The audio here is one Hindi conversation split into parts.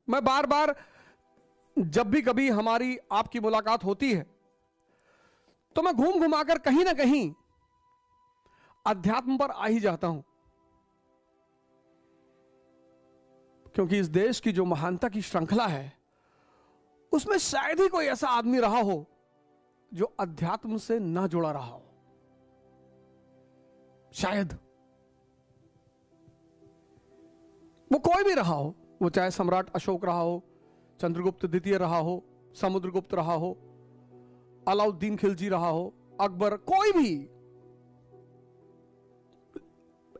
मैं बार बार जब भी कभी हमारी आपकी मुलाकात होती है तो मैं घूम घुमाकर कहीं ना कहीं अध्यात्म पर आ ही जाता हूं, क्योंकि इस देश की जो महानता की श्रृंखला है उसमें शायद ही कोई ऐसा आदमी रहा हो जो अध्यात्म से ना जुड़ा रहा हो। शायद वो कोई भी रहा हो, वो चाहे सम्राट अशोक रहा हो, चंद्रगुप्त द्वितीय रहा हो, समुद्रगुप्त रहा हो, अलाउद्दीन खिलजी रहा हो, अकबर, कोई भी।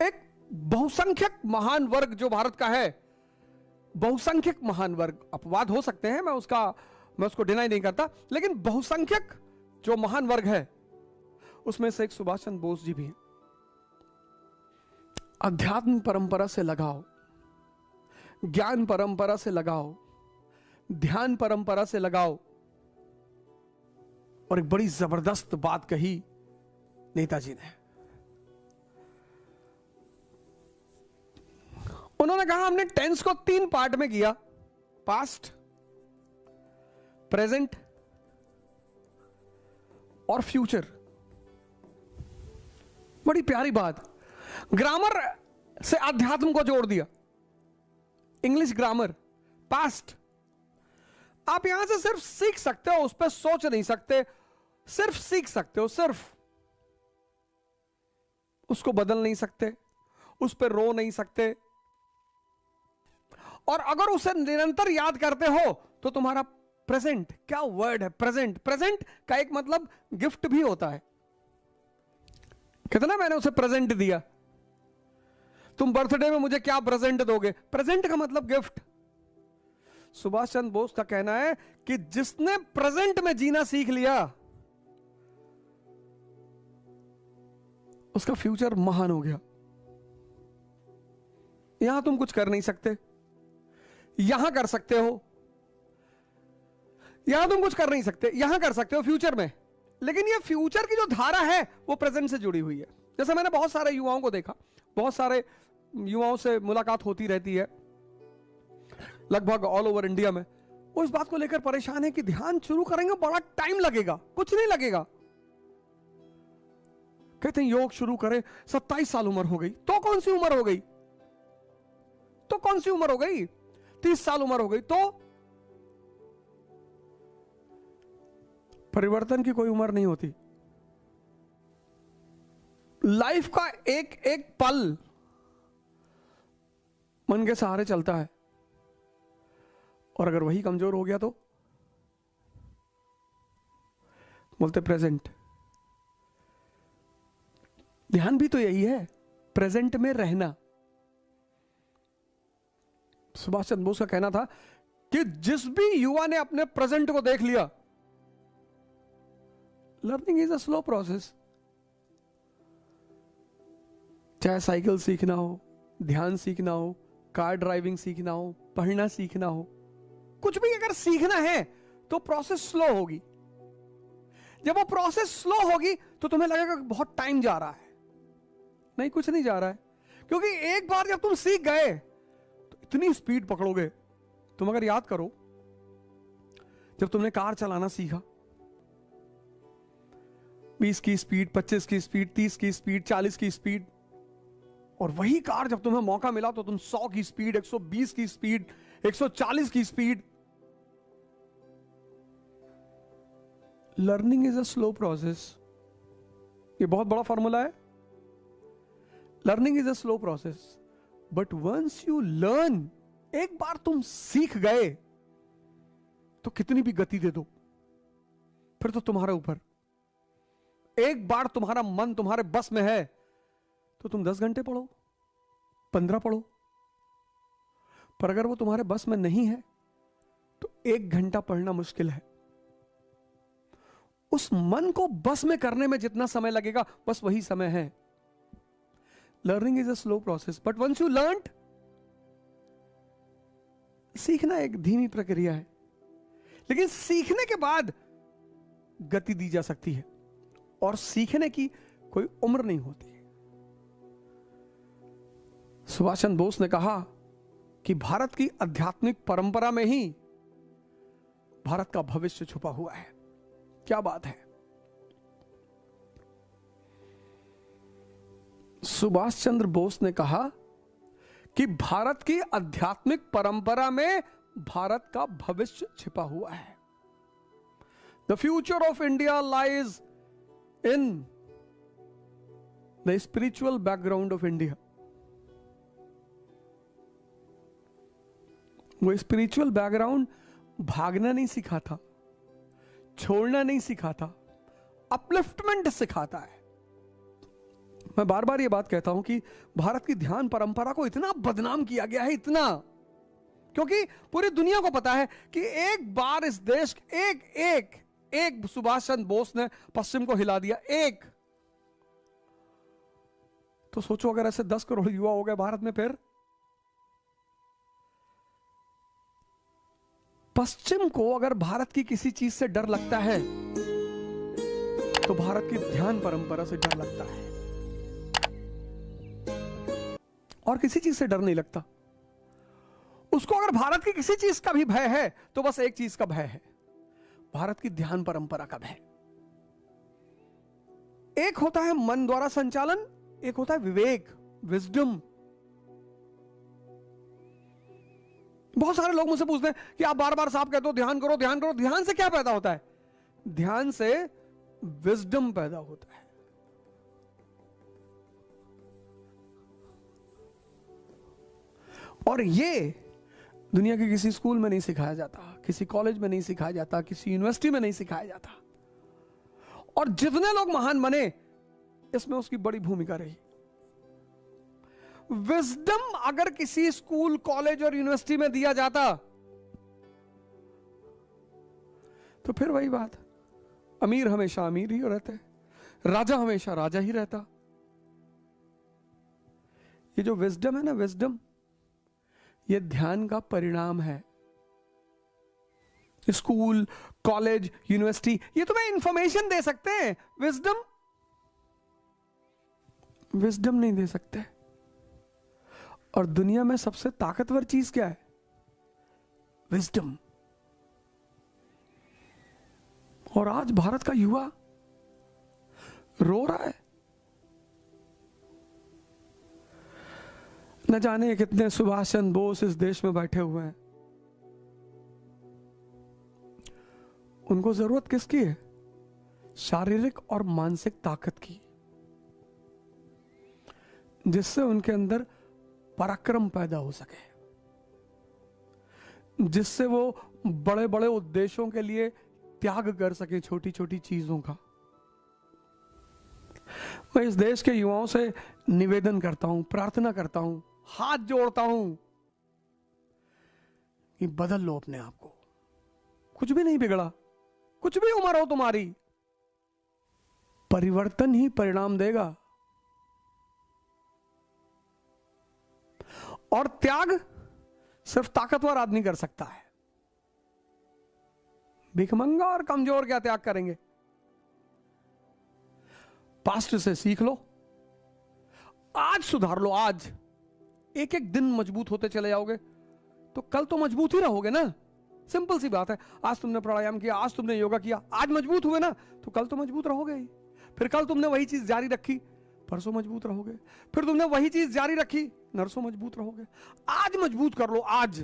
एक बहुसंख्यक महान वर्ग जो भारत का है, बहुसंख्यक महान वर्ग, अपवाद हो सकते हैं, मैं उसको डिनाई नहीं करता, लेकिन बहुसंख्यक जो महान वर्ग है उसमें से एक सुभाष चंद्र बोस जी भी हैं। अध्यात्म परंपरा से लगाओ, ज्ञान परंपरा से लगाओ, ध्यान परंपरा से लगाओ। और एक बड़ी जबरदस्त बात कही नेताजी ने। उन्होंने कहा हमने टेंस को 3 पार्ट में किया, पास्ट, प्रेजेंट और फ्यूचर। बड़ी प्यारी बात। ग्रामर से अध्यात्म को जोड़ दिया। इंग्लिश ग्रामर, पास्ट, आप यहां से सिर्फ सीख सकते हो, उस पर सोच नहीं सकते, सिर्फ सीख सकते हो, सिर्फ उसको बदल नहीं सकते, उस पर रो नहीं सकते। और अगर उसे निरंतर याद करते हो तो तुम्हारा प्रेजेंट, क्या वर्ड है प्रेजेंट, प्रेजेंट का एक मतलब गिफ्ट भी होता है। कितना मैंने उसे प्रेजेंट दिया, तुम बर्थडे में मुझे क्या प्रेजेंट दोगे, प्रेजेंट का मतलब गिफ्ट। सुभाष चंद्र बोस का कहना है कि जिसने प्रेजेंट में जीना सीख लिया उसका फ्यूचर महान हो गया। यहां तुम कुछ कर नहीं सकते, यहां कर सकते हो, यहां तुम कुछ कर नहीं सकते, यहां कर सकते हो फ्यूचर में। लेकिन ये फ्यूचर की जो धारा है वो प्रेजेंट से जुड़ी हुई है। जैसे मैंने बहुत सारे युवाओं को देखा, बहुत सारे युवाओं से मुलाकात होती रहती है लगभग ऑल ओवर इंडिया में, वो इस बात को लेकर परेशान है कि ध्यान शुरू करेंगे बड़ा टाइम लगेगा। कुछ नहीं लगेगा। कहते हैं योग शुरू करें, 27 साल उम्र हो गई, तो कौन सी उम्र हो गई, तो कौन सी उम्र हो गई, 30 साल उम्र हो गई, तो परिवर्तन की कोई उम्र नहीं होती। लाइफ का एक एक पल मन के सहारे चलता है, और अगर वही कमजोर हो गया तो बोलते प्रेजेंट। ध्यान भी तो यही है, प्रेजेंट में रहना। सुभाष चंद्र बोस का कहना था कि जिस भी युवा ने अपने प्रेजेंट को देख लिया, learning is a slow process. चाहे साइकिल सीखना हो, ध्यान सीखना हो, कार ड्राइविंग सीखना हो, पढ़ना सीखना हो, कुछ भी अगर सीखना है तो प्रोसेस स्लो होगी। जब वो प्रोसेस स्लो होगी तो तुम्हें लगेगा कि बहुत टाइम जा रहा है। नहीं, कुछ नहीं जा रहा है, क्योंकि एक बार जब तुम सीख गए तो इतनी स्पीड पकड़ोगे। तुम अगर याद करो, जब तुमने कार चलाना सीखा, 20 की स्पीड, 25 की स्पीड, 30 की स्पीड, 40 की स्पीड, और वही कार जब तुम्हें मौका मिला तो तुम 100 की स्पीड, 120 की स्पीड, 140 की speed. Learning is a slow process. ये बहुत बड़ा फॉर्मूला है। Learning is a slow process, but once you learn, एक बार तुम सीख गए तो कितनी भी गति दे दो, फिर तो तुम्हारे ऊपर। एक बार तुम्हारा मन तुम्हारे बस में है तो तुम 10 घंटे पढ़ो, 15 पढ़ो, पर अगर वो तुम्हारे बस में नहीं है तो 1 घंटा पढ़ना मुश्किल है। उस मन को बस में करने में जितना समय लगेगा, बस वही समय है। Learning is a slow process, but once you learn, सीखना एक धीमी प्रक्रिया है, लेकिन सीखने के बाद गति दी जा सकती है, और सीखने की कोई उम्र नहीं होती। सुभाष चंद्र बोस ने कहा कि भारत की आध्यात्मिक परंपरा में ही भारत का भविष्य छुपा हुआ है। क्या बात है। सुभाष चंद्र बोस ने कहा कि भारत की आध्यात्मिक परंपरा में भारत का भविष्य छिपा हुआ है। The future of India lies in the spiritual background of India. वो स्पिरिचुअल बैकग्राउंड भागना नहीं सिखाता, छोड़ना नहीं सिखाता, अपलिफ्टमेंट सिखाता है। मैं बार बार ये बात कहता हूं कि भारत की ध्यान परंपरा को इतना बदनाम किया गया है, इतना, क्योंकि पूरी दुनिया को पता है कि एक बार इस देश एक सुभाष चंद्र बोस ने पश्चिम को हिला दिया, एक। तो सोचो अगर ऐसे 10 करोड़ युवा हो गए भारत में, फिर पश्चिम को अगर भारत की किसी चीज से डर लगता है तो भारत की ध्यान परंपरा से डर लगता है, और किसी चीज से डर नहीं लगता उसको। अगर भारत की किसी चीज का भी भय है तो बस एक चीज का भय है, भारत की ध्यान परंपरा का भय। एक होता है मन द्वारा संचालन, एक होता है विवेक, विजडम। बहुत सारे लोग मुझसे पूछते हैं कि आप बार बार साहब कहते हो ध्यान करो ध्यान करो। ध्यान से क्या पैदा होता है? ध्यान से विजडम पैदा होता है। और ये दुनिया के किसी स्कूल में नहीं सिखाया जाता, किसी कॉलेज में नहीं सिखाया जाता, किसी यूनिवर्सिटी में नहीं सिखाया जाता। और जितने लोग महान बने इसमें उसकी बड़ी भूमिका रही। विजडम अगर किसी स्कूल, कॉलेज और यूनिवर्सिटी में दिया जाता तो फिर वही बात, अमीर हमेशा अमीर ही रहते, राजा हमेशा राजा ही रहता। ये जो विजडम है ना, विजडम, ये ध्यान का परिणाम है। स्कूल, कॉलेज, यूनिवर्सिटी ये तुम्हें इंफॉर्मेशन दे सकते हैं, विजडम नहीं दे सकते। और दुनिया में सबसे ताकतवर चीज क्या है? विजडम। और आज भारत का युवा रो रहा है। न जाने कितने सुभाष चंद्र बोस इस देश में बैठे हुए हैं। उनको जरूरत किसकी है? शारीरिक और मानसिक ताकत की, जिससे उनके अंदर पराक्रम पैदा हो सके, जिससे वो बड़े बड़े उद्देश्यों के लिए त्याग कर सके, छोटी छोटी चीजों का। मैं इस देश के युवाओं से निवेदन करता हूं, प्रार्थना करता हूं, हाथ जोड़ता हूं कि बदल लो अपने आप को। कुछ भी नहीं बिगड़ा, कुछ भी उम्र हो तुम्हारी, परिवर्तन ही परिणाम देगा। और त्याग सिर्फ ताकतवर आदमी कर सकता है। भिखमंगा और कमजोर क्या त्याग करेंगे? पास्ट से सीख लो, आज सुधार लो। आज एक एक दिन मजबूत होते चले जाओगे तो कल तो मजबूत ही रहोगे ना। सिंपल सी बात है। आज तुमने प्राणायाम किया, आज तुमने योगा किया, आज मजबूत हुए ना, तो कल तो मजबूत रहोगे ही। फिर कल तुमने वही चीज जारी रखी, परसों मजबूत रहोगे। फिर तुमने वही चीज जारी रखी, नरसों मजबूत रहोगे। आज मजबूत कर लो, आज।